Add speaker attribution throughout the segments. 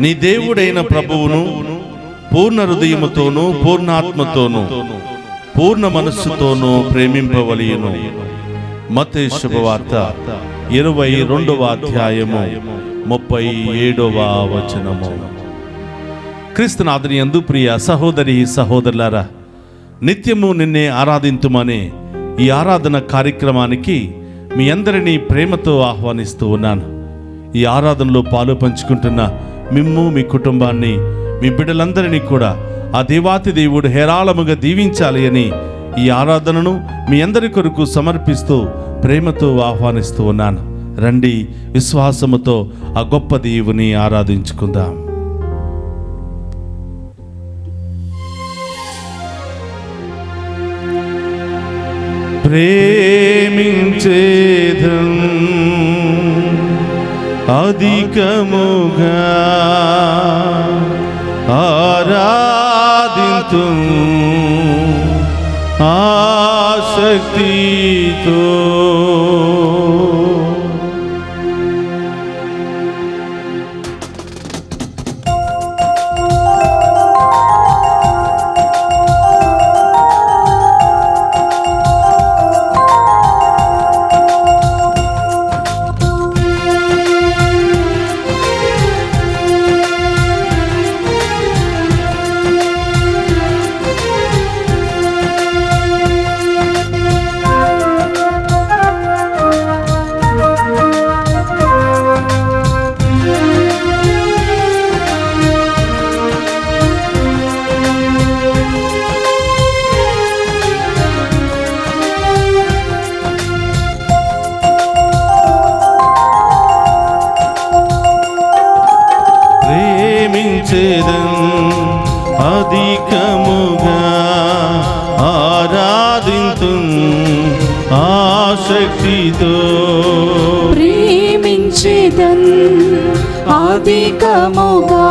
Speaker 1: నీ దేవుడైన ప్రభువును పూర్ణ హృదయముతోనూ పూర్ణాత్మతోనూ పూర్ణ మనస్సుతోనూ ప్రేమింపవలెను. మత్తయి శుభవార్త 22వ అధ్యాయము 37వ వచనము. క్రీస్తునాథుని యందు ప్రియ సహోదరి సహోదరులారా, నిత్యము నిన్నే ఆరాధింతుమనే ఈ ఆరాధన కార్యక్రమానికి మీ అందరినీ ప్రేమతో ఆహ్వానిస్తూ ఉన్నాను. ఈ ఆరాధనలో పాలు పంచుకుంటున్న మిమ్ము, మీ కుటుంబాన్ని, మీ బిడ్డలందరినీ కూడా ఆ దేవాతి దేవుడు హేరాళముగా దీవించాలి అని ఈ ఆరాధనను మీ అందరి కొరకు సమర్పిస్తూ ప్రేమతో ఆహ్వానిస్తూ ఉన్నాను. రండి, విశ్వాసముతో ఆ గొప్ప దేవుని ఆరాధించుకుందాం. ప్రేమించేదం అధికముగా ఆరాధింతు ఆసక్తితో అధికముగా ఆరాధింతు ఆసక్తితో.
Speaker 2: ప్రేమించేదన్ అధికముగా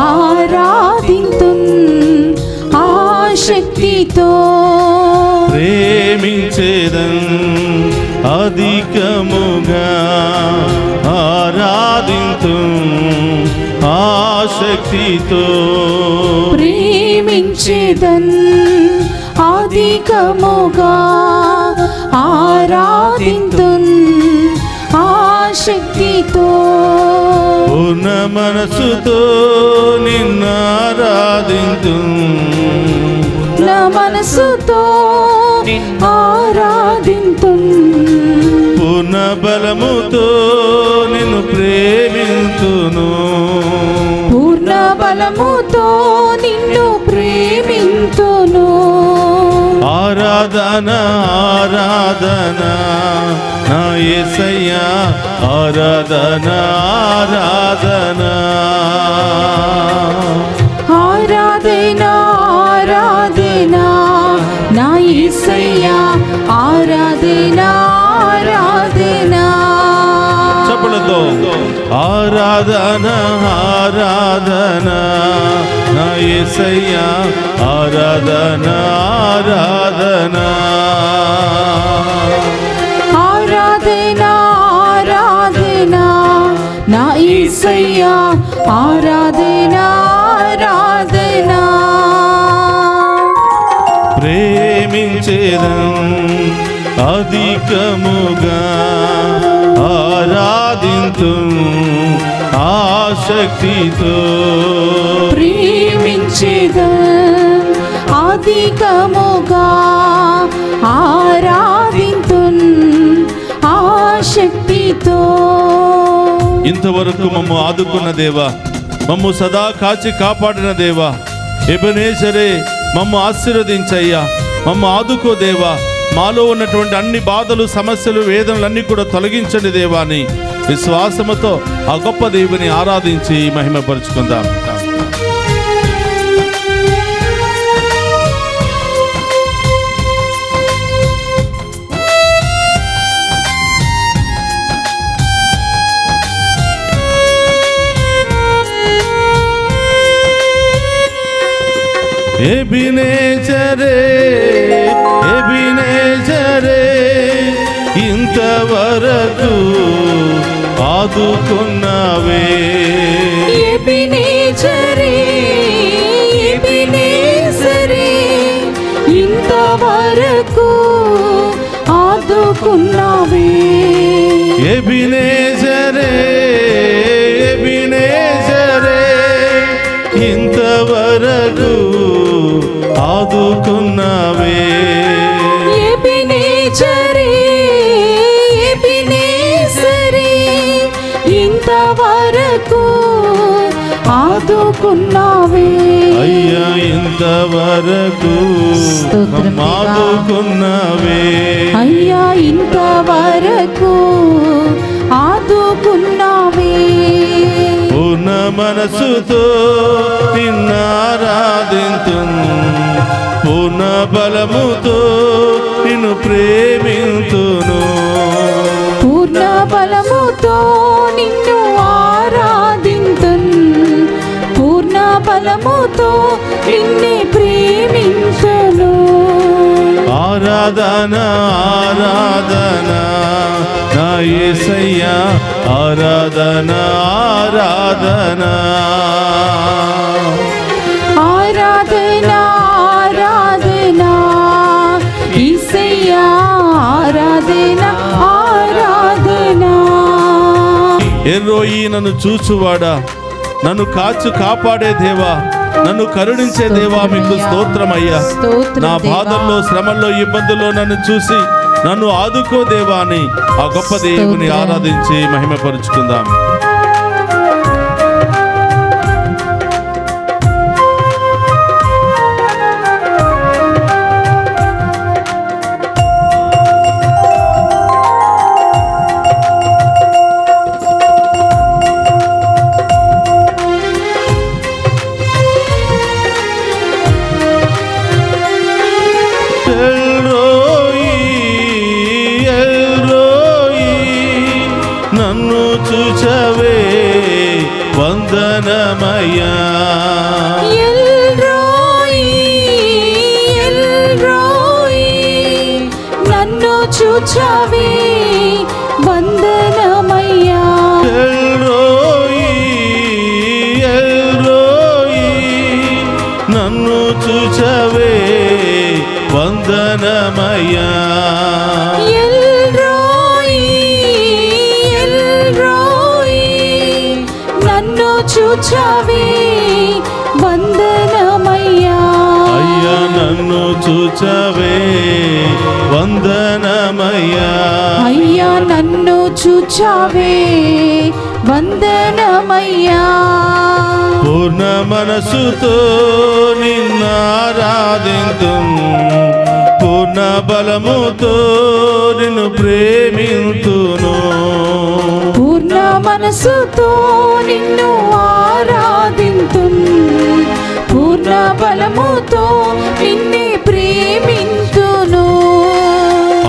Speaker 2: ఆరాధింతు ఆసక్తితో.
Speaker 1: ప్రేమించేదన్ అధికముగా ఆరాధింతు ఆసక్తితో.
Speaker 2: ప్రేమించేదన్ అధికముగా ఆరాధింతు ఆసక్తితో.
Speaker 1: పూర్ణ మనసుతో నిన్నారాధింతు.
Speaker 2: పూర్ణ మనసుతో ఆరాధింతు.
Speaker 1: పూర్ణ బలముతో నిన్ను ప్రేమింతును.
Speaker 2: పూర్ణ బలముతో నిన్ను ప్రేమింతును.
Speaker 1: ఆరాధన ఆరాధన నా యేసయ్యా, ఆరాధన ఆరాధన.
Speaker 2: ఆరాధన ఆరాధన నా యేసయ్యా, ఆరాధన ఆరాధన.
Speaker 1: చప్పలతో ఆరాధన ఆరాధన నా యేసయ్యా, ఆరాధన ఆరాధన.
Speaker 2: ఆరాధన ఆరాధన నా యేసయ్యా, ఆరాధన ఆరాధన.
Speaker 1: ప్రేమించేదం అధికముగా ఆరాధింతు ఆసక్తితో.
Speaker 2: ప్రేమించేదన్ అధికముగా ఆరాధింతు ఆసక్తితో.
Speaker 1: ఇంతవరకు మమ్ము ఆదుకున్న దేవా, మమ్ము సదా కాచి కాపాడిన దేవా, ఎబెనేజరే మమ్ము ఆశీర్వదించయ్యా, మమ్ము ఆదుకో దేవా. మాలో ఉన్నటువంటి అన్ని బాధలు, సమస్యలు, వేదనలన్నీ కూడా తొలగించండి దేవాని విశ్వాసముతో ఆ గొప్ప దేవుని ఆరాధించి మహిమపరుచుకుందాం. ఎబెనేజరే ఎబెనేజరే ఇంతవరకు ఆదుకున్నావే.
Speaker 2: ఎబినేజరే ఎబినేజరే ఇంతవరకు ఆదుకున్నావే
Speaker 1: ఎబినేజరే ఎబినేజరే ఇంతవరకు ఆదుకున్నావే
Speaker 2: ఎబినేజరే ఎబినేజరే ఇంతవరకు ఆదుకున్నావే
Speaker 1: అయ్యా ఇంతవరకు ఆదుకున్నావే
Speaker 2: అయ్యా ఇంతవరకు ఆదుకున్నావే
Speaker 1: పూర్ణ మనసుతో నిన్నారాధింతును పూర్ణ బలముతో నిన్ను ప్రేమింతును
Speaker 2: పూర్ణ బలముతో నిన్ను ఆరాధింతున్ పూర్ణ బలముతో నిన్నే ప్రేమించును
Speaker 1: ఆరాధన ఆరాధన నా యేసయ్యా ఆరాధన ఆరాధన
Speaker 2: ఆరాధన ఆరాధన యేసయ్యా ఆరాధన ఆరాధన
Speaker 1: ఎర్రోయి నన్ను చూచువాడా నన్ను కాపాడే దేవా నన్ను కరుణించే దేవా మీకు స్తోత్రమయ్యా నా బాధల్లో శ్రమల్లో ఇబ్బందుల్లో నన్ను చూసి నన్ను ఆదుకో దేవా అని ఆ గొప్ప దేవుని ఆరాధించి మహిమపరుచుకుందాం నన్ను చూచవే వందనమయ్యా
Speaker 2: ఎల్రోయి ఎల్రోయి నన్ను చూచవే వందనమయ్యా
Speaker 1: ఎల్రోయి ఎల్రోయి నన్ను చూచవే వందనమయ్యా
Speaker 2: చూచవే వందనమయ్యా
Speaker 1: అయ్యా నన్ను చూచవే వందనమయ్యా
Speaker 2: అయ్యా నన్ను చూచవే వందనమయ్యా
Speaker 1: పూర్ణ మనసుతో నిన్నారాధింతును పూర్ణ బలముతో నిన్ను ప్రేమింతును
Speaker 2: పూర్ణ మనసుతో నిన్ను ఆరాధింతున్ పూర్ణ బలముతో నిన్నే ప్రేమింతును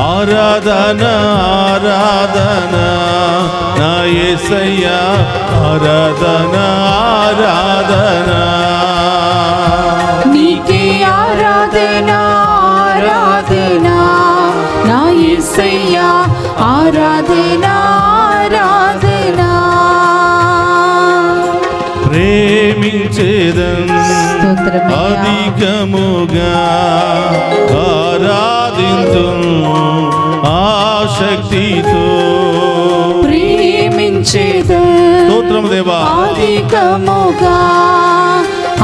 Speaker 1: ఆరాధన ఆరాధన నా యేసయ్యా ఆరాధన ఆరాధన
Speaker 2: నీకే ఆరాధన ఆరాధన నా యేసయ్యా ఆరాధన ఆరాధన
Speaker 1: ప్రేమించేదన్ అధికముగా ఆరాధింతును ఆశక్తితో
Speaker 2: ప్రేమించేదన్
Speaker 1: స్తోత్రం దేవా
Speaker 2: అధికముగా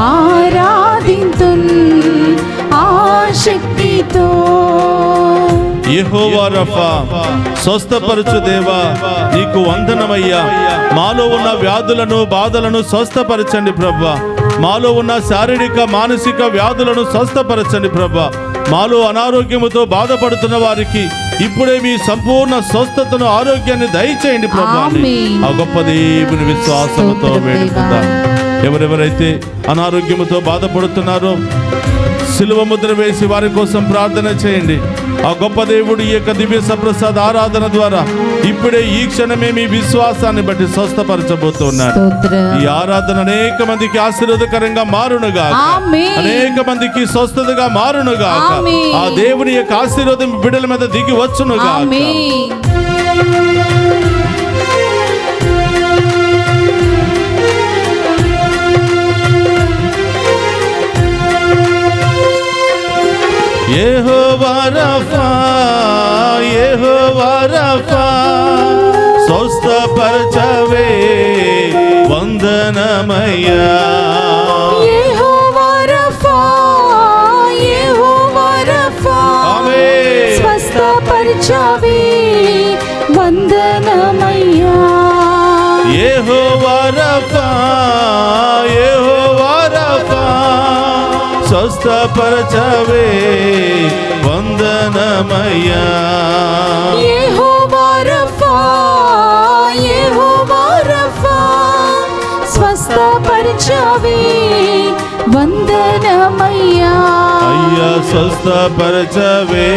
Speaker 2: ఆరాధింతున్ ఆశక్తితో
Speaker 1: యెహోవా రఫా స్వస్థపరచు దేవా నీకు వందనమయ్యా మాలో ఉన్న వ్యాధులను బాధలను స్వస్థపరచండి ప్రభా మాలో ఉన్న శారీరక మానసిక వ్యాధులను స్వస్థపరచండి ప్రభా మాలో అనారోగ్యముతో బాధపడుతున్న వారికి ఇప్పుడే మీ సంపూర్ణ స్వస్థతను ఆరోగ్యాన్ని దయచేయండి ప్రభా ఆ గొప్ప దేవుని విశ్వాసముతో వేడుకుందాం ఎవరెవరైతే అనారోగ్యముతో బాధపడుతున్నారో సిలువ ముద్ర వేసి వారి కోసం ప్రార్థన చేయండి ఆ గొప్ప దేవుడు ఈ యొక్క దివ్య సప్రసాద ఆరాధన ద్వారా ఇప్పుడే ఈ క్షణమే మీ విశ్వాసాన్ని బట్టి స్వస్థపరచబోతున్నారు ఈ ఆరాధన అనేక మందికి ఆశీర్వాదకరంగా మారునుగా అనేక మందికి స్వస్థతగా మారునుగా ఆ దేవుని యొక్క ఆశీర్వాదం బిడ్డల మీద దిగి వచ్చునుగా రఫా యెహోవా రఫా స్వస్థపరచవే వందనమయ్యా
Speaker 2: యెహోవా రఫా యెహోవా రఫా
Speaker 1: ఆమేన్
Speaker 2: స్వస్థపరచవే వందనమయ్యా
Speaker 1: యెహోవా రఫా యెహోవా రఫా స్వస్థపరచవే వందనమయ్యా
Speaker 2: యెహోవా రఫా యెహోవా రఫా స్వస్థపరచవే వందనమయ్యా
Speaker 1: అయ్యా స్వస్థపరచవే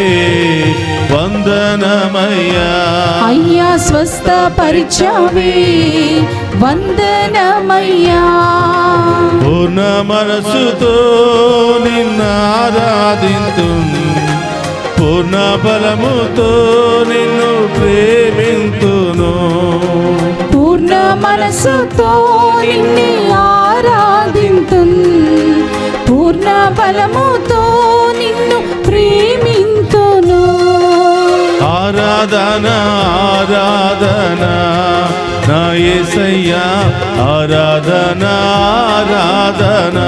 Speaker 1: వందనమయ్యా
Speaker 2: అయ్యా స్వస్థపరచవే వందనమయ్యా
Speaker 1: పూర్ణ మనసుతో నిన్ను ఆరాధింతును పూర్ణ బలముతో నిన్ను ప్రేమింతును
Speaker 2: పూర్ణ మనసుతో నిన్ను ఆరాధింతున్ పూర్ణ బలముతో నిన్ను ప్రేమింతును
Speaker 1: ఆరాధన ఆరాధన నా యేసయ్యా ఆరాధన ఆరాధన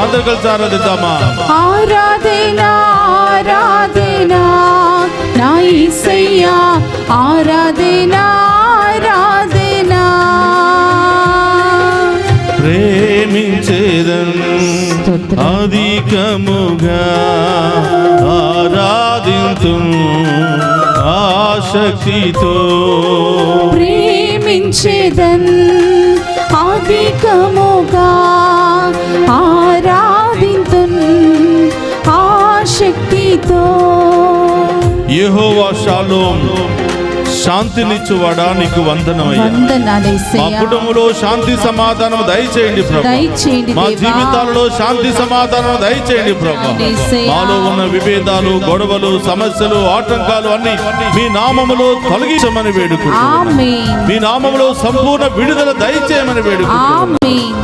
Speaker 1: అందరూ కలిసి ఆరాధిద్దామా
Speaker 2: ఆరాధన ఆరాధన నా యేసయ్యా ఆరాధన ఆరాధన
Speaker 1: ప్రేమించేదన్ అధికముగా ఆరాధింతు ఆశక్తితో
Speaker 2: ప్రేమించేదన్ అధికముగా ఆరాధింతున్ ఆశక్తితో
Speaker 1: యెహోవా షాలోమ్ శాంతినిచ్చువాడా నీకు వందనమయ్యా
Speaker 2: వందనాలు
Speaker 1: మా
Speaker 2: యేసయ్యా
Speaker 1: కుటుంబంలో శాంతి సమాధానం దయచేయండి ప్రభు
Speaker 2: దయచేయండి
Speaker 1: మా
Speaker 2: దేవా.
Speaker 1: జీవితాలలో శాంతి సమాధానం దయచేయండి ప్రభు
Speaker 2: యేసయ్యా.
Speaker 1: మాలో ఉన్న విభేదాలు గొడవలు సమస్యలు ఆటంకాలు అన్ని మీ నామములో తొలగించమని వేడుకుంటున్నాను
Speaker 2: ఆమేన్
Speaker 1: మీ నామములో సంపూర్ణ విడుదల దయచేయమని వేడుకుంటున్నాను
Speaker 2: ఆమేన్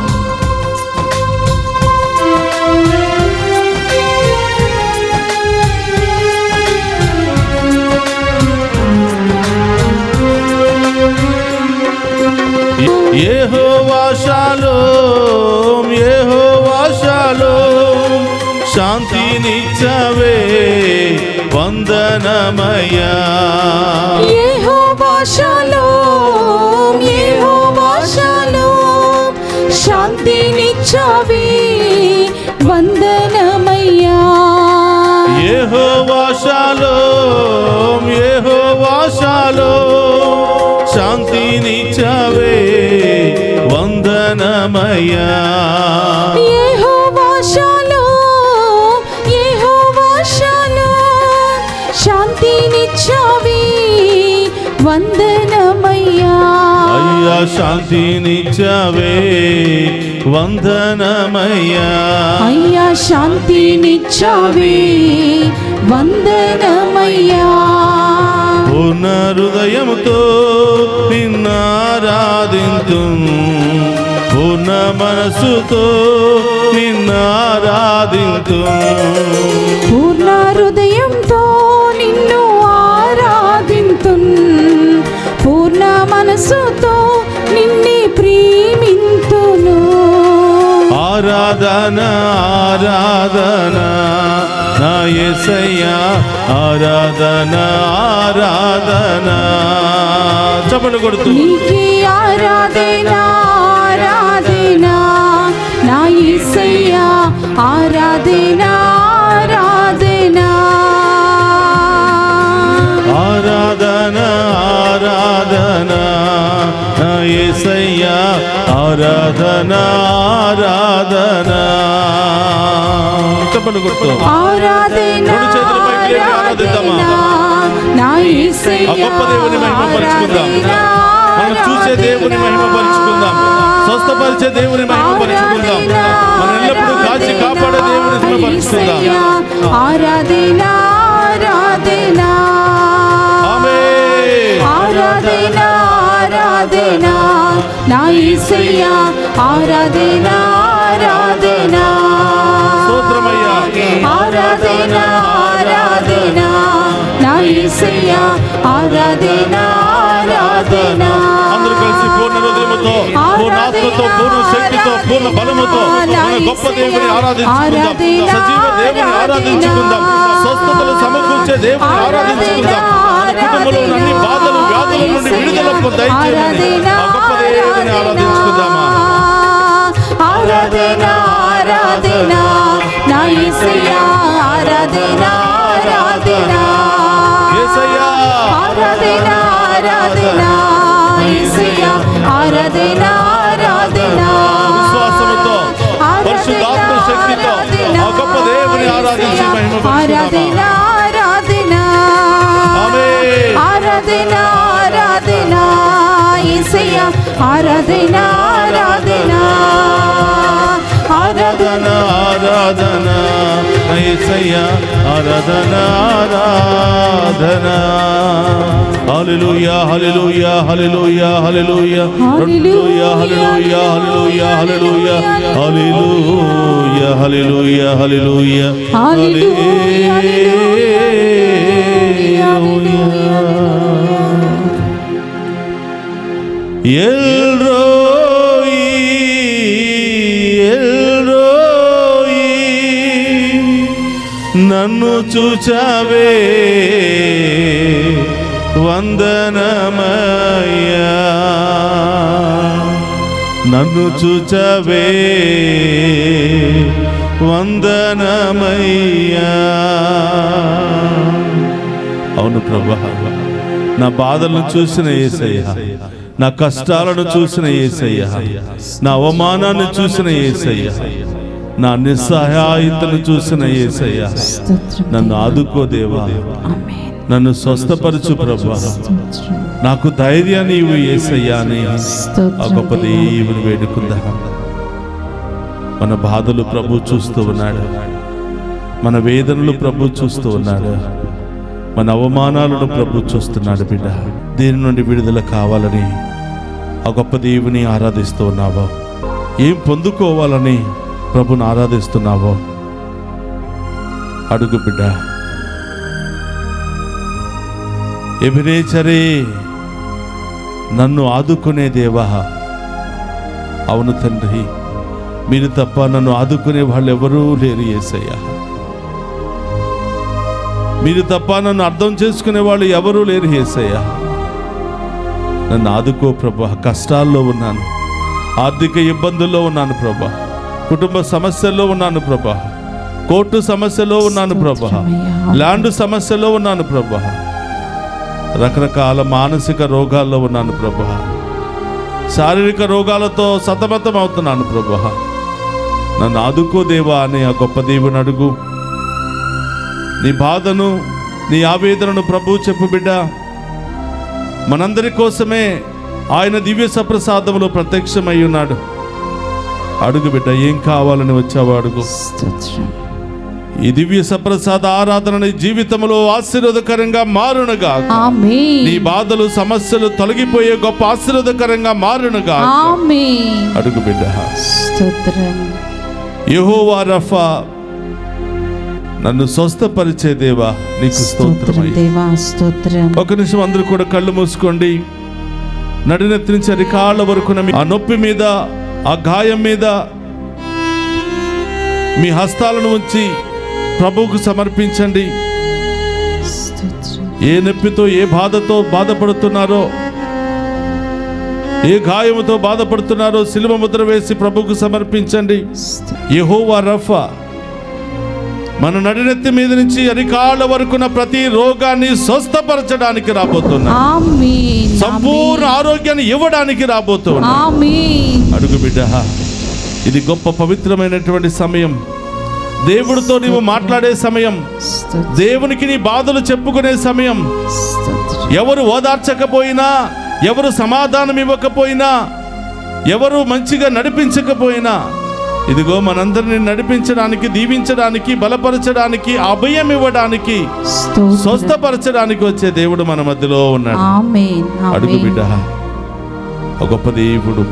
Speaker 1: యెహోవా షాలోమ్ యెహోవా షాలోమ్ శాంతినిచ్చవే వందనమయ్యా
Speaker 2: యెహోవా షాలోమ్ యెహోవా షాలోమ్ శాంతినిచ్చవే వందనమయ్యా
Speaker 1: యెహోవా షాలోమ్ యెహోవా షాలోమ్ శాంతినిచ్చవే వందనమయ్యా
Speaker 2: యెహోవా షాలోమ్ యెహోవా షాలోమ్ శాంతినిచ్చవే వందనమయ్యా
Speaker 1: అయ్యా శాంతినిచ్చవే వందనమయ్యా
Speaker 2: అయ్యా శాంతినిచ్చవే వందనమయ్యా
Speaker 1: పూర్ణ హృదయముతో నిన్నారాధింతు పూర్ణ మనసుతో నిన్నారాధింతు
Speaker 2: పూర్ణ హృదయంతో నిన్ను ఆరాధింతున్ పూర్ణ మనసుతో నిన్ను ప్రేమింతును
Speaker 1: ఆరాధన ఆరాధన నా యేసయ్యా ఆరాధన ఆరాధన చప్పట్లు కొడుతూ
Speaker 2: నీకే ఆరాధన ఆరాధన నా యేసయ్యా ఆరాధన ఆరాధన
Speaker 1: ఆరాధన ఆరాధన నా యేసయ్యా ఆరాధన ఆరాధన చప్పట్లు కొడుతూ
Speaker 2: ఆరాధన
Speaker 1: రెండు చేతుల పైకి లేపి ఆరాధిద్దామా?
Speaker 2: ఆరాధన నా
Speaker 1: ఆ
Speaker 2: యేసయ్యా
Speaker 1: గొప్ప దేవుని మహిమ పరుచుకుందాం మనం చూసే దేవుని మహిమ పరుచుకుందాం స్వస్థపరిచే దేవుని మహిమ పరుచుకుందాం మనం ఎల్లప్పుడూ కాచి కాపాడే దేవుని మహిమ పరుచుకుందాం
Speaker 2: ఆరాధన ఆరాధన
Speaker 1: ఆమేన్
Speaker 2: ఆరాధన ఆరాధన నా యేసయ్యా ఆరాధన ఆరాధన
Speaker 1: స్తోత్రమయ్యా
Speaker 2: ఆరాధన ఆరాధన నా యేసయ్యా ఆరాధన ఆరాధన
Speaker 1: అందరూ కలిసి పూర్ణ హృదయముతో, పూర్ణ ఆత్మతో, పూర్ణ శక్తితో, పూర్ణ బలముతో మన గొప్ప దేవుని ఆరాధించుకుందాం. సజీవ దేవుని ఆరాధించుకుందాం. స్వస్థతలు సమకూర్చే దేవుని ఆరాధించుకుందాం. మన కుటుంబంలో ఉన్న అన్ని బాధలు వ్యాధుల నుండి విడుదల దయచేయమని ఆ గొప్ప దేవుని ఆరాధించుకుందామా.
Speaker 2: ఆరాధన ఆరాధన నా యేసయ్యా ఆరాధన ఆరాధన
Speaker 1: యేసయ్యా
Speaker 2: ఆరాధన ఆరాధన యేసయ్యా ఆరాధన ఆరాధన
Speaker 1: విశ్వాసముతో, పరిశుద్ధాత్మ శక్తితో ఆ గొప్ప దేవుని ఆరాధించి
Speaker 2: ఆరాధన ఆరాధన
Speaker 1: ఆమేన్.
Speaker 2: ఆరాధన ఆరాధన యేసయ్యా ఆరాధన ఆరాధన
Speaker 1: ఆరాధన ఆరాధన యేసయ్యా ఆరాధన ఆరాధన. హల్లెలూయా హల్లెలూయా హల్లెలూయా హల్లెలూయా హల్లెలూయా హల్లెలూయా హల్లెలూయా హల్లెలూయా హల్లెలూయా హల్లెలూయా ఎల్రోయి ఎల్రోయి నన్ను చూచావే వందనమయ్యా, నన్ను చూచావే వందనమయ్యా. అవును ప్రభువా, నా బాధలను చూసిన యేసయ్యా, నా కష్టాలను చూసిన యేసయ్యా, నా అవమానాన్ని చూసిన యేసయ్యా, నా నిస్సహాయతను చూసిన యేసయ్యా, నన్ను ఆదుకో దేవా, నన్ను స్వస్థపరచు ప్రభువా, నాకు ధైర్యాన్ని ఇవ్వు యేసయ్యా అని ఆ గొప్ప దేవుని వేడుకుందాం. మన బాధలు ప్రభు చూస్తూ ఉన్నాడు, మన వేదనలు ప్రభు చూస్తూ ఉన్నాడు, మన అవమానాలను ప్రభు చూస్తున్నాడు. బిడ్డ, దీని నుండి విడుదల కావాలని ఆ గొప్ప దేవుని ఆరాధిస్తూ ఉన్నావో, ఏం పొందుకోవాలని ప్రభుని ఆరాధిస్తున్నావో అడుగు బిడ్డ. ఎబెనేజరే, నన్ను ఆదుకునే దేవా. అవును తండ్రి, మీరు తప్ప నన్ను ఆదుకునే వాళ్ళు ఎవరూ లేరు యేసయ్యా. మీరు తప్ప నన్ను అర్థం చేసుకునే వాళ్ళు ఎవరూ లేరు యేసయ్యా. నన్ను ఆదుకో ప్రభా. కష్టాల్లో ఉన్నాను, ఆర్థిక ఇబ్బందుల్లో ఉన్నాను ప్రభా, కుటుంబ సమస్యల్లో ఉన్నాను ప్రభా, కోర్టు సమస్యలో ఉన్నాను ప్రభా, ల్యాండ్ సమస్యలో ఉన్నాను ప్రభా, రకరకాల మానసిక రోగాల్లో ఉన్నాను ప్రభా, శారీరక రోగాలతో సతమతం అవుతున్నాను ప్రభా. నన్ను ఆదుకో దేవా అని ఆ గొప్ప దేవుని అడుగు. నీ బాధను, నీ ఆవేదనను ప్రభు చెప్పు బిడ్డ. మనందరి కోసమే ఆయన దివ్య సప్రసాదములో ప్రత్యక్షమై ఉన్నాడు. అడుగు బిడ్డ, ఏం కావాలని వచ్చావో అడుగు. ఈ దివ్య సప్రసాద ఆరాధన నీ జీవితంలో ఆశీర్వాదకరంగా మారునుగా. నీ బాధలు సమస్యలు తొలగిపోయే గొప్ప ఆశీర్వాదకరంగా మారునుగా. అడుగు బిడ్డ. యెహోవా రఫా, నన్ను స్వస్థపరిచే దేవా నీకు స్తోత్రం. ఒక నిమిషం అందరూ కూడా కళ్ళు మూసుకోండి. నడినెత్తి నుంచి అరికాళ్ళ వరకు ఆ నొప్పి మీద, ఆ గాయం మీద మీ హస్తాలను ఉంచి ప్రభువుకు సమర్పించండి. ఏ నొప్పితో, ఏ బాధతో బాధపడుతున్నారో, ఏ గాయముతో బాధపడుతున్నారో శిలువ ముద్ర వేసి ప్రభువుకు సమర్పించండి. యెహోవా రఫా, మన నడినెత్తి మీద నుంచి అరికాళ్ళ వరకున్న ప్రతి రోగాన్ని స్వస్థపరచడానికి రాబోతున్నా. సంపూర్ణ ఆరోగ్యాన్ని ఇవ్వడానికి రాబోతున్నా. అడుగు బిడ్డ. ఇది గొప్ప పవిత్రమైనటువంటి సమయం. దేవుడితో నీవు మాట్లాడే సమయం, దేవునికి నీ బాధలు చెప్పుకునే సమయం. ఎవరు ఓదార్చకపోయినా, ఎవరు సమాధానం ఇవ్వకపోయినా, ఎవరు మంచిగా నడిపించకపోయినా, ఇదిగో మనందరిని నడిపించడానికి, దీవించడానికి, బలపరచడానికి, అభయం ఇవ్వడానికి, స్వస్థపరచడానికి వచ్చే దేవుడు మన మధ్యలో ఉన్నాడు. అడుగు బిడ్డ. ఒక గొప్ప దేవుడు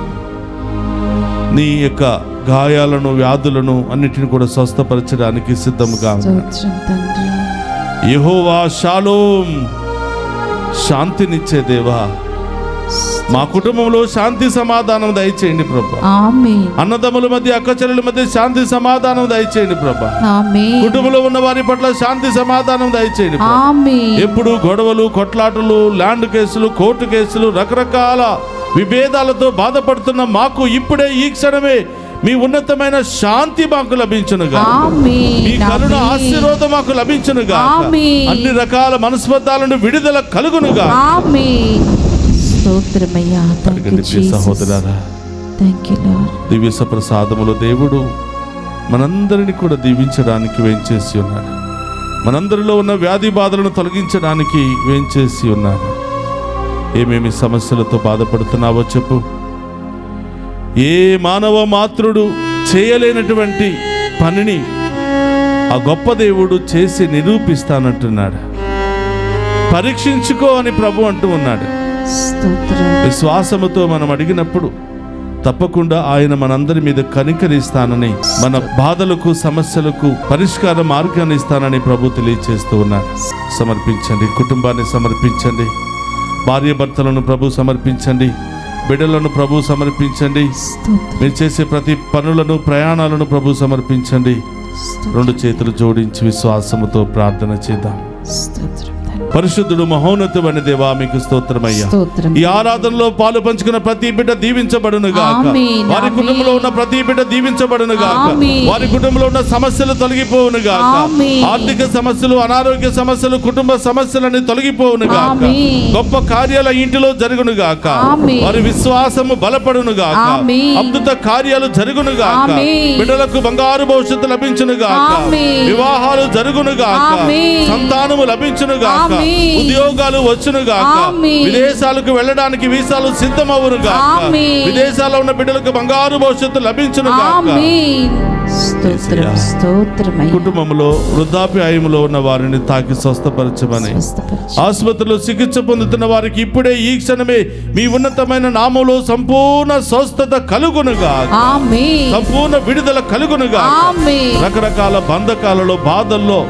Speaker 1: నీ యొక్క గాయాలను, వ్యాధులను అన్నిటిని కూడా స్వస్థపరచడానికి సిద్ధముగా ఉన్నాడు. యెహోవా షాలోమ్, శాంతినిచ్చే దేవా, మా కుటుంబంలో శాంతి సమాధానం దయచేయండి ప్రభా.
Speaker 2: ఆమేన్.
Speaker 1: అన్నదమ్ముల మధ్య, అక్కచెల్లెల మధ్య శాంతి సమాధానం దయచేయండి ప్రభా.
Speaker 2: ఆమేన్.
Speaker 1: కుటుంబంలో ఉన్న వారి పట్ల శాంతి సమాధానం దయచేయండి ప్రభా.
Speaker 2: ఆమేన్.
Speaker 1: ఎప్పుడు గొడవలు, కొట్లాటలు, ల్యాండ్ కేసులు, కోర్టు కేసులు, రకరకాల విభేదాలతో బాధపడుతున్న మాకు ఇప్పుడే ఈ క్షణమే మీ ఉన్నతమైన శాంతి మాకు లభించునుగా.
Speaker 2: ఆమేన్.
Speaker 1: మీ కరుణ ఆశీర్వాదం మాకు లభించునుగా.
Speaker 2: ఆమేన్.
Speaker 1: అన్ని రకాల మనస్పర్ధాల నుండి విడుదల కలుగునుగా.
Speaker 2: ఆమేన్. స్తోత్రమయ్యా. Thank you Jesus.
Speaker 1: సహోదరులారా,
Speaker 2: థాంక్ యూ లార్డ్.
Speaker 1: దివ్య ప్రసాదములో దేవుడు మనందరిని కూడా దీవించడానికి వేంచేసి ఉన్నాడు. మనందరిలో ఉన్న వ్యాధి బాధలను తొలగించడానికి వేంచేసి ఉన్నాడు. ఏమేమి సమస్యలతో బాధపడుతున్నావో చెప్పు. ఏ మానవ మాతృడు చేయలేనటువంటి పనిని ఆ గొప్ప దేవుడు చేసి నిరూపిస్తానంటున్నాడు. పరీక్షించుకో అని ప్రభు అంటూ ఉన్నాడు.
Speaker 2: స్తోత్రం.
Speaker 1: విశ్వాసముతో మనం అడిగినప్పుడు తప్పకుండా ఆయన మనందరి మీద కనికరిస్తానని, మన బాధలకు, సమస్యలకు పరిష్కార మార్గాన్ని ఇస్తానని ప్రభు తెలియచేస్తూ ఉన్నాడు. సమర్పించండి, కుటుంబాన్ని సమర్పించండి, భార్య భర్తలను ప్రభు సమర్పించండి, బిడ్డలను ప్రభు సమర్పించండి, మీరు చేసే ప్రతి పనులను, ప్రయాణాలను ప్రభు సమర్పించండి. రెండు చేతులు జోడించి విశ్వాసముతో ప్రార్థన చేద్దాం. పరిశుద్ధుడు, మహోన్నతుడైన దేవా, మీకు స్తోత్రమయ్యా. ఈ ఆరాధనలో పాలు పంచుకున్న ప్రతి బిడ్డ దీవించబడును గాక. వారి కుటుంబంలో ఉన్న ప్రతి బిడ్డ దీవించబడును గాక. వారి కుటుంబంలో ఉన్న సమస్యలు తొలగిపోవును గాక. ఆర్థిక సమస్యలు, అనారోగ్య సమస్యలు, కుటుంబ సమస్యలని తొలగిపోవును గాక. గొప్ప కార్యాల ఇంటిలో జరుగును గాక. వారి విశ్వాసము బలపడును గాక. అద్భుత కార్యాలు జరుగును గాక. బిడ్డలకు బంగారు భవిష్యత్తు లభించును గాక. వివాహాలు జరుగును గాక. సంతానము లభించును గాక. ఉద్యోగాలు వచ్చును గాక. విదేశాలకు వెళ్ళడానికి వీసాలు సిద్ధమవును గాక. విదేశాల్లో ఉన్న బిడ్డలకు బంగారు భవిష్యత్తు లభించును గాక. కుటుంబంలో వృద్ధాప్యాయములో ఉన్న వారిని తాకి స్వస్థపరచమని, ఆసుపత్రిలో చికిత్స పొందుతున్న వారికి ఇప్పుడే ఈ క్షణమే మీ ఉన్నతమైన నామములో సంపూర్ణ స్వస్థత కలుగునుగా, సంపూర్ణ విడుదల కలుగునుగా. రకరకాల బంధకాలలో, బాధల్లో,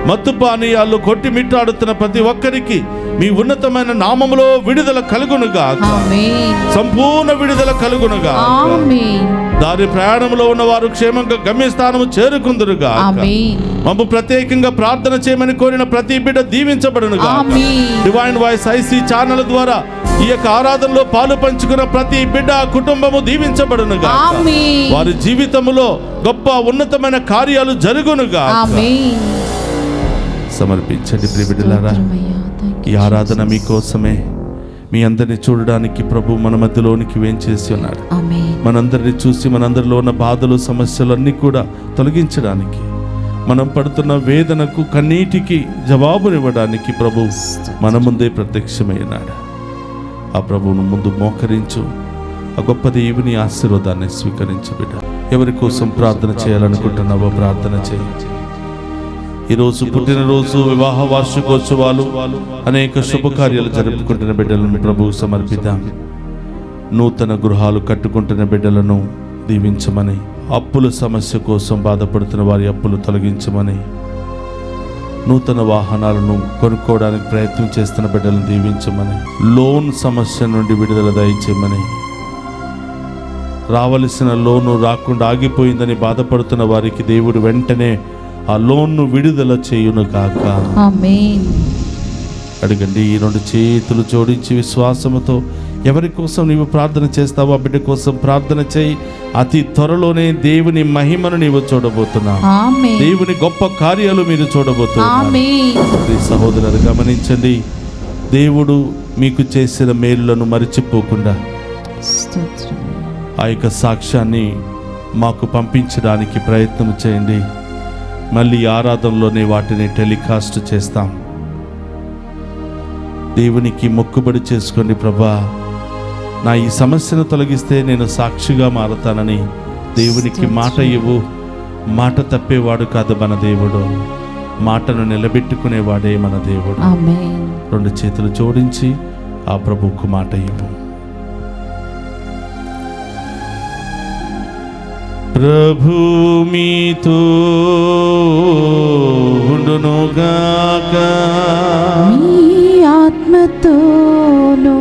Speaker 1: మత్తు పానీయాలు కొట్టిమిట్టాడుతున్న ప్రతి ఒక్కరికి మీ ఉన్నతమైన నామములో విడుదల కలుగునుగా, సంపూర్ణ విడుదల కలుగునుగా. దారి ప్రయాణంలో ఉన్న వారు క్షేమంగా గమ్యస్థానము చేరుకుందురుగా. మమ్ము ప్రత్యేకంగా ప్రార్థన చేయమని కోరిన ప్రతి బిడ్డ దీవించబడునుగా. డివైన్ వాయిస్ ఐసీ ఛానల్ ద్వారా ఈ యొక్క ఆరాధనలో పాలు పంచుకున్న ప్రతి బిడ్డ, కుటుంబము దీవించబడునుగా. వారి జీవితములో గొప్ప ఉన్నతమైన కార్యాలు జరుగునుగా. సమర్పించండి ప్రియబిడ్డలారా. ఈ ఆరాధన మీకోసమే, మీ అందరిని చూడడానికి ప్రభు మన మధ్యలోనికి వేంచేసి ఉన్నాడు. మనందరిని చూసి మనందరిలో ఉన్న బాధలు, సమస్యలన్నీ కూడా తొలగించడానికి, మనం పడుతున్న వేదనకు, కన్నీటికి జవాబునివ్వడానికి ప్రభు మన ముందే ప్రత్యక్షమైనాడు. ఆ ప్రభువును ముందు మోకరించు. ఆ గొప్ప దేవుని ఆశీర్వాదాన్ని స్వీకరించు బిడ్డ. ఎవరి కోసం ప్రార్థన చేయాలనుకుంటున్నావో ప్రార్థన చేయి. ఈరోజు పుట్టినరోజు, వివాహ వార్షికోత్సవాలు, అనేక శుభకార్యాలు జరుపుకుంటున్న బిడ్డలను ప్రభువు సమర్పిద్దాం. నూతన గృహాలు కట్టుకుంటున్న బిడ్డలను దీవించమని, అప్పుల సమస్య కోసం బాధపడుతున్న వారి అప్పులు తొలగించమని, నూతన వాహనాలను కొనుక్కోవడానికి ప్రయత్నం చేస్తున్న బిడ్డలను దీవించమని, లోన్ సమస్య నుండి విడుదల దయచేయమని, రావలసిన లోను రాకుండా ఆగిపోయిందని బాధపడుతున్న వారికి దేవుడు వెంటనే ఆ లోన్ను విడుదల చేయును గాక. అడగండి. ఈ రెండు చేతులు జోడించి విశ్వాసముతో ఎవరి కోసం నీవు ప్రార్థన చేస్తావో ఆ బిడ్డ కోసం ప్రార్థన చేయి. అతి త్వరలోనే దేవుని మహిమను నీవు చూడబోతున్నావు. దేవుని గొప్ప కార్యాలు మీరు చూడబోతున్నారు. సహోదరులు గమనించండి, దేవుడు మీకు చేసిన మేలులను మరిచిపోకుండా ఆ యొక్క సాక్ష్యాన్ని మాకు పంపించడానికి ప్రయత్నం చేయండి. మళ్ళీ ఆరాధనలోనే వాటిని టెలికాస్ట్ చేస్తాం. దేవునికి మొక్కుబడి చేసుకోండి. ప్రభా, నా ఈ సమస్యను తొలగిస్తే నేను సాక్షిగా మారతానని దేవునికి మాట ఇవ్వు. మాట తప్పేవాడు కాదు మన దేవుడు, మాటను నిలబెట్టుకునేవాడే మన దేవుడు. రెండు చేతులు జోడించి ఆ ప్రభువుకు మాట ఇవ్వు. ప్రభు మీతో ఉండునుగాక.
Speaker 2: మీ ఆత్మతోను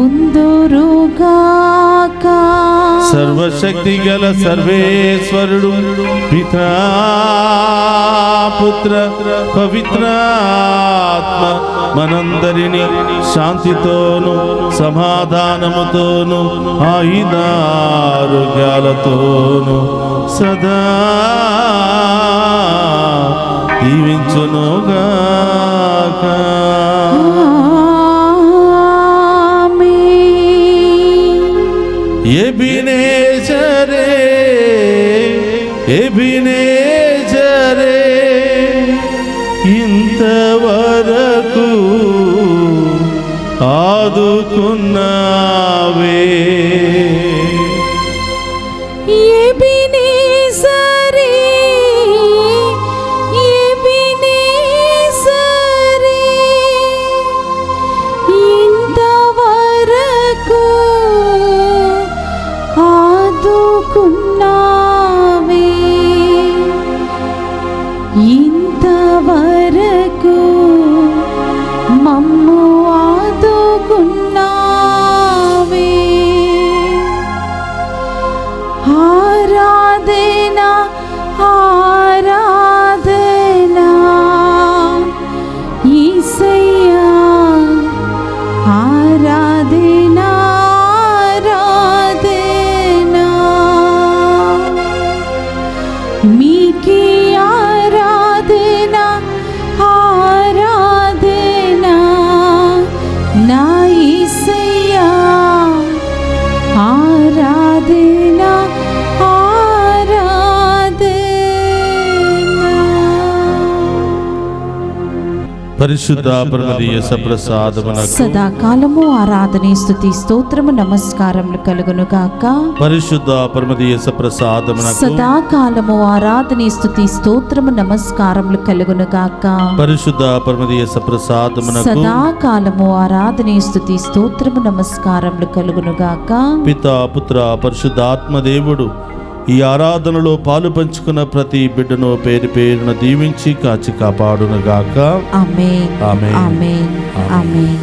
Speaker 2: ఉందురుగాక.
Speaker 1: సర్వశక్తి గల సర్వేశ్వరుడు పితా పుత్ర పవిత్రాత్మ మనందరినీ శాంతితోను సమాధానముతోను ఆయుధారోగ్యాలతోను సదా దీవించునుగాక. ఎబినేజరే ఎబినేజరే ఇంతవరకు ఆదుకున్నావే.
Speaker 2: ఎబినేజరే ఎబినేజరే ఇంతవరకు ఆదుకున్నావే. ఇంతవరకు మమ్ము ఆదుకున్నావే. ఆరాధన ఆరాధన యేసయ్యా, ఆరాధన ఆరాధన మీకే ఆరాధన ఆరాధన నా యేసయ్యా, ఆరాధన
Speaker 1: పరిశుద్ధ పరమదీయ సప్రసాదమునకు
Speaker 2: సదాకాలము ఆరాధనే స్తుతి స్తోత్రము నమస్కారములు కలుగును గాక.
Speaker 1: పరిశుద్ధ పరమదీయ సప్రసాదమునకు
Speaker 2: సదాకాలము ఆరాధనే స్తుతి స్తోత్రము నమస్కారములు కలుగును గాక.
Speaker 1: పరిశుద్ధ పరమదీయ సప్రసాదమునకు
Speaker 2: సదాకాలము ఆరాధనే స్తుతి స్తోత్రము నమస్కారములు కలుగును గాక.
Speaker 1: పితా పుత్ర పరిశుద్ధాత్మ దేవుడు ఈ ఆరాధనలో పాలు పంచుకున్న ప్రతి బిడ్డను పేరు పేరున దీవించి కాచి కాపాడునుగాక.
Speaker 2: ఆమేన్
Speaker 1: ఆమేన్.
Speaker 2: ఆమేన్ ఆమేన్.